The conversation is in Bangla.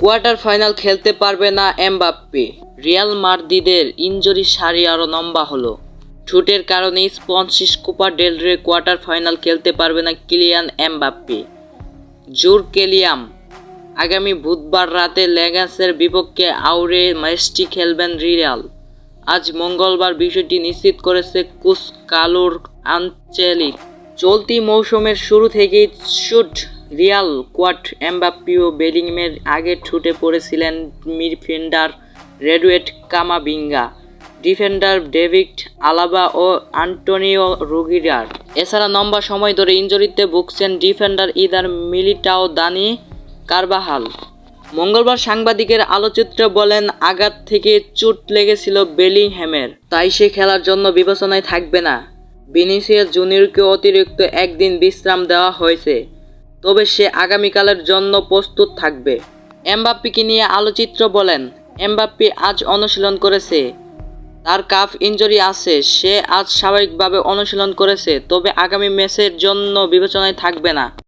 কোয়ার্টার ফাইনাল খেলতে পারবে না এমবাপ্পে। রিয়াল মাদ্রিদের ইনজুরি সারি আরও লম্বা হলো। ঠোঁটের কারণে স্প্যানিশ কোপা ডেল রে কোয়ার্টার ফাইনাল খেলতে পারবে না কিলিয়ান এমবাপ্পে। জোর কেলিয়াম আগামী বুধবার রাতে লেগান্সের বিপক্ষে আউরে ম্যাচটি খেলবেন রিয়াল। আজ মঙ্গলবার বিষয়টি নিশ্চিত করেছে কোচ কার্লো আনচেলত্তি। চলতি মৌসুমের শুরু থেকেই শুট রিয়াল কোয়াড এমবাপ্পে ও বেলিংহামের আগে ঠুঁটে পড়েছিলেন midfielder Rodrygo Camavinga, defender David Alaba ও আন্তোনিও রুদিগার। এছাড়া লম্বা সময় ধরে ইনজুরিতে ভুগছেন defender Eder Militao, Dani Carvajal. মঙ্গলবার সাংবাদিকের আলোচনায় বলেন, আঘাত থেকে চোট লেগেছিল বেলিংহ্যামের, তাই সে খেলার জন্য বিবেচনায় থাকবে না। ভিনিসিয়াস জুনিয়রকে অতিরিক্ত একদিন বিশ্রাম দেওয়া হয়েছে, তবে সে আগামীকালের জন্য প্রস্তুত থাকবে। এমবাপ্পেকে নিয়ে আলোচিত বলেন, এমবাপ্পে আজ অনুশীলন করেছে, তার কাফ ইনজুরি আছে, সে আজ স্বাভাবিকভাবে অনুশীলন করেছে, তবে আগামী ম্যাচের জন্য বিবেচনায় থাকবে না।